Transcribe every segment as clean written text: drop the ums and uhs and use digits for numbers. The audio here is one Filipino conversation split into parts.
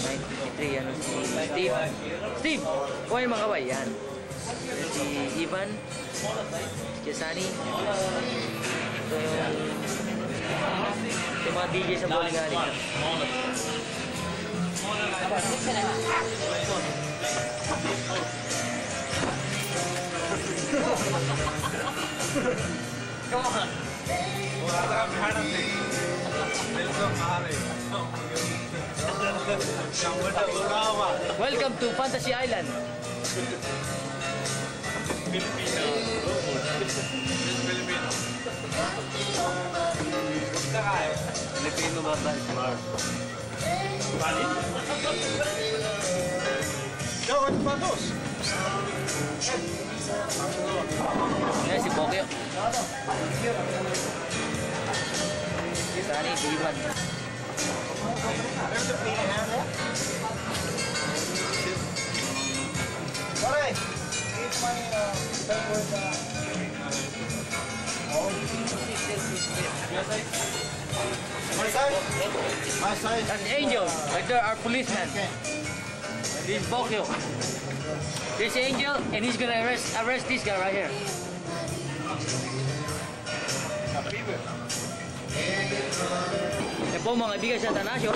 1953, ano si Steve. Steve! Kuha yung mga kaway, yan. Si Ivan, si Chesani. Ito yung mga DJ sa bowling alley. Come on. Welcome to Fantasy Island. Filipino. Filipino. Filipino ba? Smart. Bali? Yo, what about those? Yan si Bokyo. Chesani, si Ivan. There's a big hand. Alright. It's my my side? My side. That's Angel. Right there, our policeman. This is Bokyo. This is Angel, and he's gonna arrest this guy right here. Yan po mga kaibigan sa Tanasio.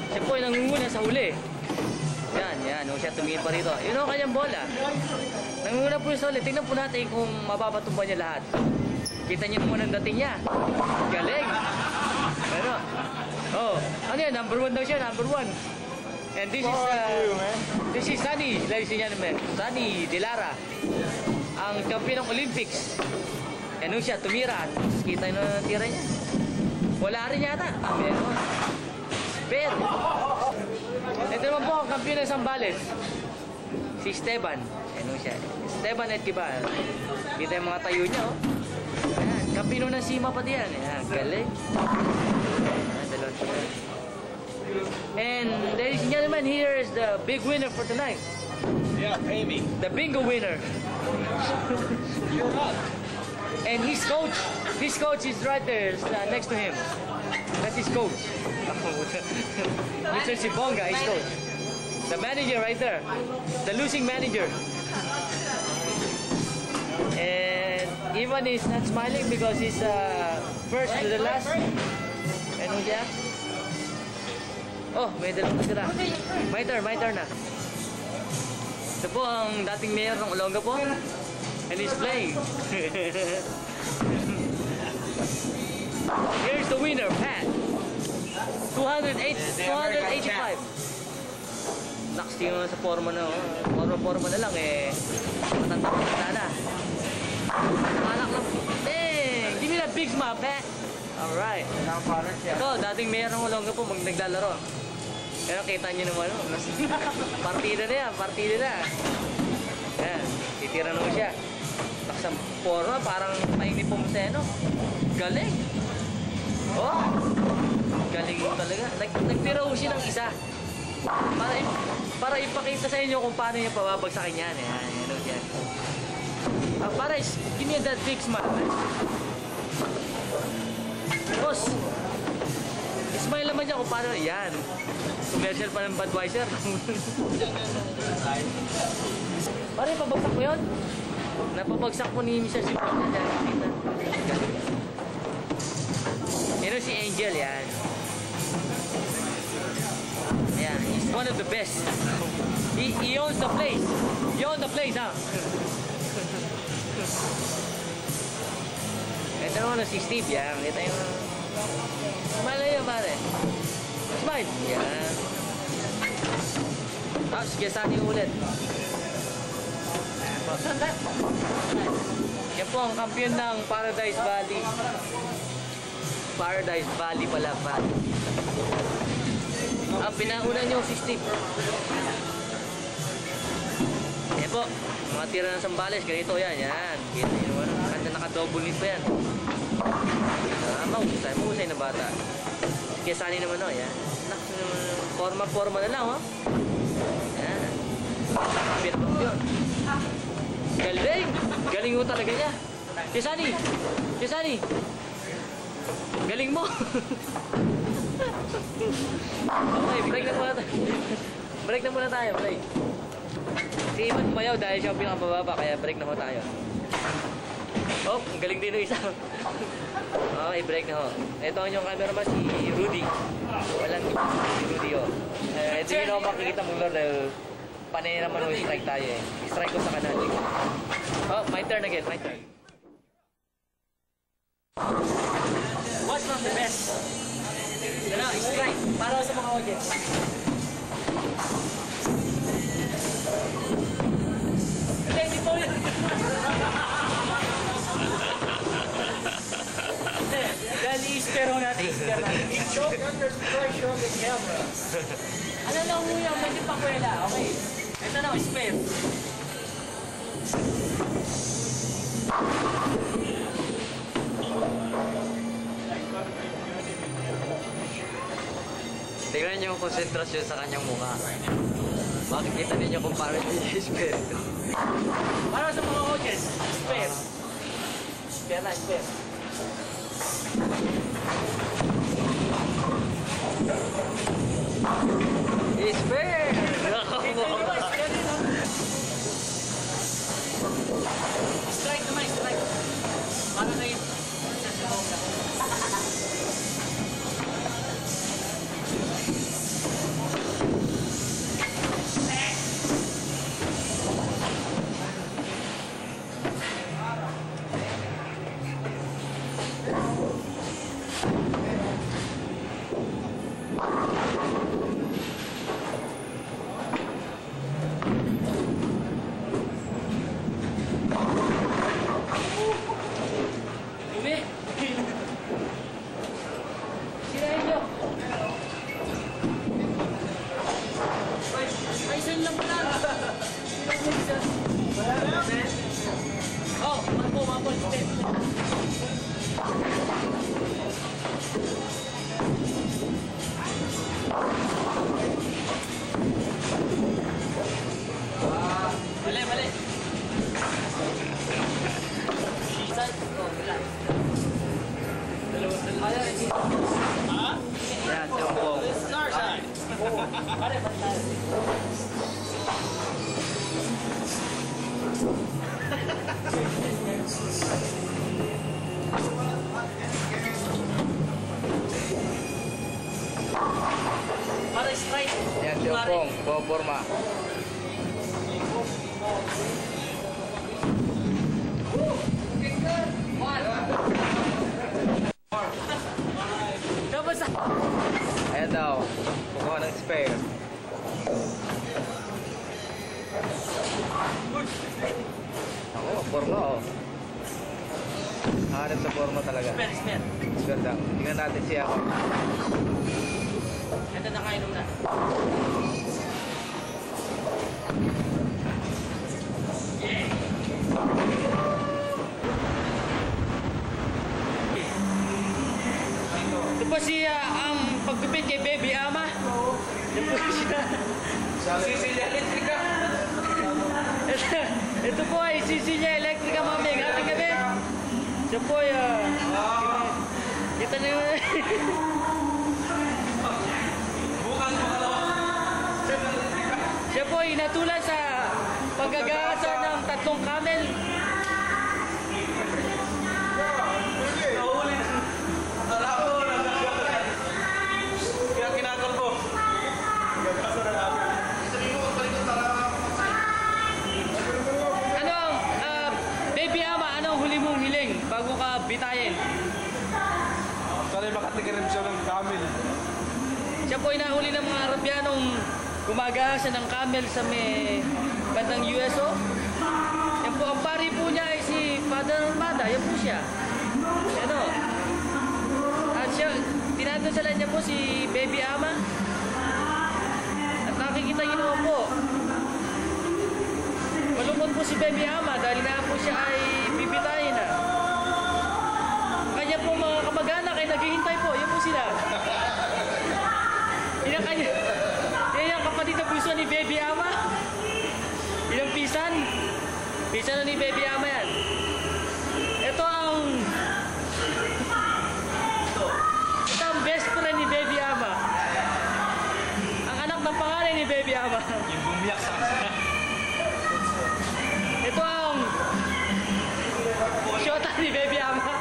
Siya po ay nangunguna sa huli. Yan. O siya tumingin pa rito. Yun o kanyang bola. Nangunguna po sa huli. Tingnan po natin kung mapapatumba niya lahat. Kita niyo naman ang dating niya. Galing. Ano? Oh, ano yan? Number 1 daw siya. Number 1. And this is Sunny, ladies and gentlemen. Sunny Delara. Ang kampiyon ng Olympics. Yan siya, tumira. Kita nyo na tira niya. Wala rin yata. Meron. Spare. Ito naman po ang kampiyon ng Zambales. Si Esteban. Yan siya. Esteban at Kiba. Kita yung mga tayo niya. Ayan. Kampiyon ng Sima pati yan. Ayan. Galing. Dalawang siya. And ladies and gentlemen, here is the big winner for tonight. Yeah, pay me. The bingo winner. You're up. And his coach is right there, next to him. That's his coach. Mr. Sibonga, his coach. The manager right there. The losing manager. And Ivan is not smiling because he's first to the last. And who's that? Oh, may dalawang natira. My turn na. Ito po ang dating mayor ng Olonga po. And he's playing. Here's the winner, Pat. 285. Naks, tingnan sa forma na. Forma na lang eh. Matanda na. Malak lang. Dang! Give me that big smile, Pat. Alright. Ito, dating mayor ng Olonga po naglalaro. Pero kita nyo naman, partida na yan, partida na. Yan, titira naman siya. Sa forma, parang paing ni Pomseno. Galing. Oh, galing talaga. Nagtira ho siya ng isa. Para ipakita sa inyo kung paano niya pababagsakin yan. Yan. Para, give me that big smile. Boss, smile naman niya kung paano. Yan. Commercial pa ng Budweiser. Pare, pabagsak mo yun? Napabagsak po ni Mr. Sibonga dyan. Yan si Angel, yan. Ayan, he's one of the best. He owns the place. He owns the place, ha? Ito naman si Steve, yan. Ito yung... Smile na yun, pare. Smile. Yan. Tapos, Chesani ulit. Yan po ang kampiyon ng Paradise Valley. Paradise Valley pala, Valley. Pinauna niyo si Steve. Yan po, mga tira ng Zambales, ganito yan. Kita nyo naman, naka-double nito yan. Mahusay na bata. Chesani naman, yan. Forma na lang, yan. Kampiyon. Galing! Galing mo talaga niya. Chesani! Galing mo! Okay, break na muna tayo. Break na muna tayo, break. Si Ivan tumayaw dahil siya ang pinakamababa, kaya break na muna tayo. Oh, ang galing din ng isa. Okay, break na ho. Ito ang inyong cameraman, si Rudy. Walang si Rudy, oh. Ito yun ako makikita mo, Lord, dahil panay naman ho, strike tayo eh. Strike ko sa kanan. Oh, my turn again, my turn. What's not the best? Ano, strike. Para sa mga audience. Hindi, hindi po yun. Dahil i-spare ho natin, i-spare natin. Show under pressure on the camera. Ano lang mo yung medyo pakwela, okay. Ito na, spare. Tingnan niyo yung konsentrasyon sa kanyang mukha. Makikita ninyo kung paano niya i-spare ito. Para sa mga audience, spare. Spare na, spare. I-spare! Strike naman, strike. Para na yun. Dumi. Sirahin nyo. Ay, isan lang pala. Ilan mo isa? Wala na. Oh, mapo, step. Mali. Sisal. Oh, wala. Dalawang. Yan, yung buong. Pare, pantay. Para strike. Yan, yung buong. Buong forma. Tapos Ayan daw. Kukuha ng spare. Ako, forma oh. Hanap sa forma talaga. spare. Spare daw. Tingnan natin siya. Ito nakainom na. Ito po siya ang pagpipit kay Baby Ama. Ito po siya. Sisilia Electrica. Ito po ay Sisilia Electrica, mami. Ating gabi. Siya po ay kita na yun. Bukan makalawa. Siya po ay natulan sa paggagasa ng 3 camel. Nahuli. Akala ko kaya kinakalbo. Gagaso na namin. Anong, Baby Ama, anong huli mong hiling bago ka bitayin? Sana makatikirim siya ng camel. Siya po ay nahuli ng mga Arabianong gumagasa ng camel sa may bandang USO. Yan po, ang pari po niya ay si Father Armada. Yan po siya. Ano? At siya, tinatasalan niya po si Baby Ama. At nakikita niyo naman po, malungkot po si Baby Ama dahil nga po siya ay bibitayin na. Kanya po mga kamag-anak ay naghihintay po. Yan po sila. Yan kanya. Yan ang kapatid na puso ni Baby Ama. Ilang pisan? Pisan na ni Baby Ama yan. Ito ang best friend ni Baby Ama. Ama. Yung bumiyak sa akin. Ito ang shota ni Baby Ama.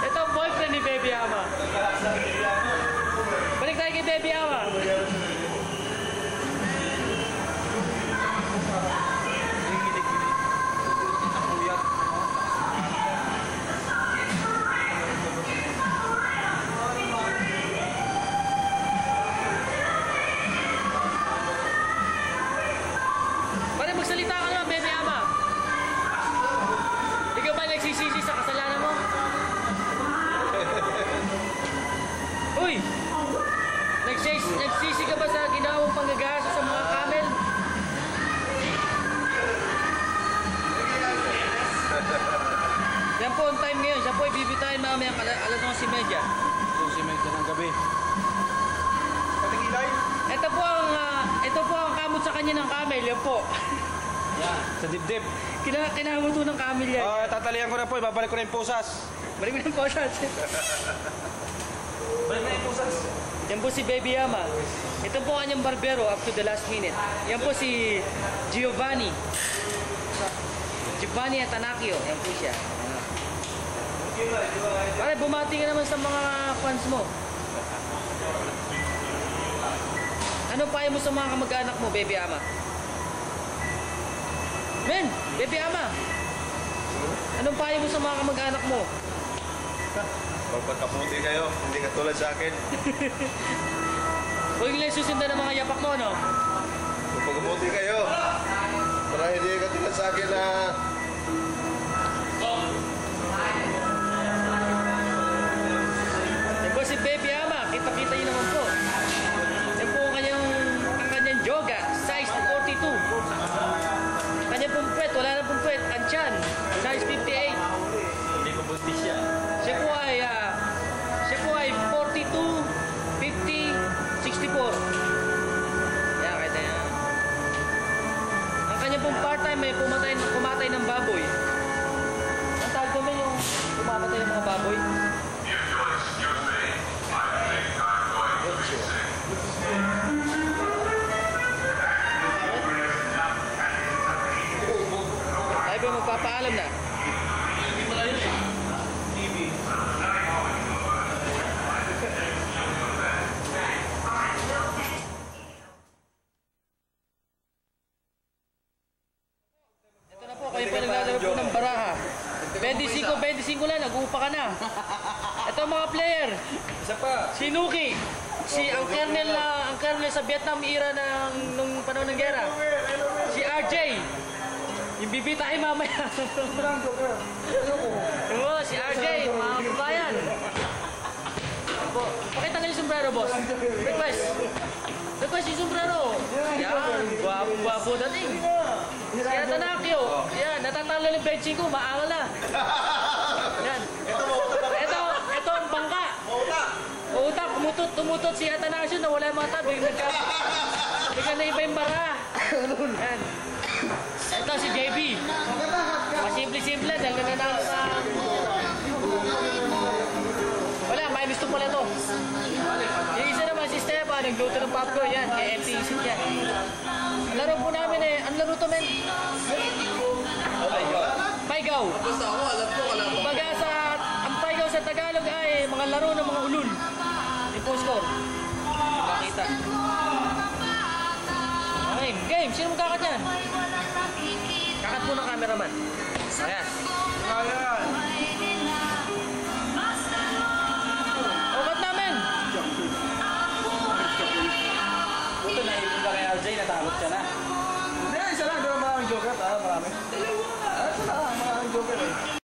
Ito ang boyfriend ni Baby Ama. Balik tayo kay Baby Ama. Pare, magsalita ka naman, Baby Ama. Ikaw ba nagsisisi sa kasalanan mo? Uy! Nagsisi ka ba sa ginawang panggagasa sa mga camel? Yan po ang time ngayon. Siya po ay bibitayin mamaya alas 11:30. Susimay ka ng gabi. Patigilay? Ito po ang kamot sa kanya ng camel. Yan po. Yan. Sa dibdib. Kinahamot po ng camel yan. Tatalian ko na po. Ibabalik ko na yung pusas. Balik mo ng posas. Balik na yung pusas. Yan po si Baby Ama. Ito po kanyang barbero up to the last minute. Yan po si Giovanni. Giovanni Atanakio. Yan po siya. Pare, bumati ka naman sa mga fans mo. Anong payo mo sa mga kamag-anak mo, Baby Ama? Men, Baby Ama. Anong payo mo sa mga kamag-anak mo? Magpagkaputi kayo, hindi katulad sa akin. Huwag nila susundan ng mga yapak mo, no? Magpagkaputi kayo. Para hindi katulad sa akin na... Yan po si Baby Ama. Kita-kita niyo naman po. Yan po ang kanyang joga. Size 42. Kanyang pumpwet. Wala na pumpwet. Ang tiyan. Size 58. Hindi ko buntis siya. Siya po ay 42, 50, 64. Yan, kita yan. Ang kanya pong part-time ay pumatay ng baboy. Ang tawag ko may yung pumatay ng mga baboy. Tayo ba magpapaalam na? Ito na po, kayo po naglalaro po ng baraha. 25 lang, nag-uupa ka na. Ito ang mga player. Isa pa. Si Nuki. Ang kernel sa Vietnam era nung panahon ng gera. Si RJ. Yung bibitahin mamaya. Oo, si RJ, mga kabayan. Pakita na yung sombrero, boss. Request yung sombrero. Yan, guwapo dating. Si Atanakio. Yan, natatalo ng benching ko, maangal na. Yan. Ito ang bangka. Utak, tumutot si Atanasio na wala yung mata. Bigla na iba yung bara. Yan. Ito si JB. Masimple-simple dahil nananalo na. Wala, may gusto pala to. Yung isa naman si Stefan, nagluto ng popcorn yan. Kaya empty isip yan. Ang laro po namin ang laro to men. Paygaw. Kumbaga ang paygaw sa Tagalog ay mga laro ng mga ulul. Yung po score. Makita. Okay, game. Sino magkakat yan? Kakat po ng cameraman. Ayan. Ukat namin. Ito na ipon ka kay RJ, natakot ka na. Hindi, isa lang. Doon maraming joker. Marami. Dalawa. Isa lang, maraming joker eh.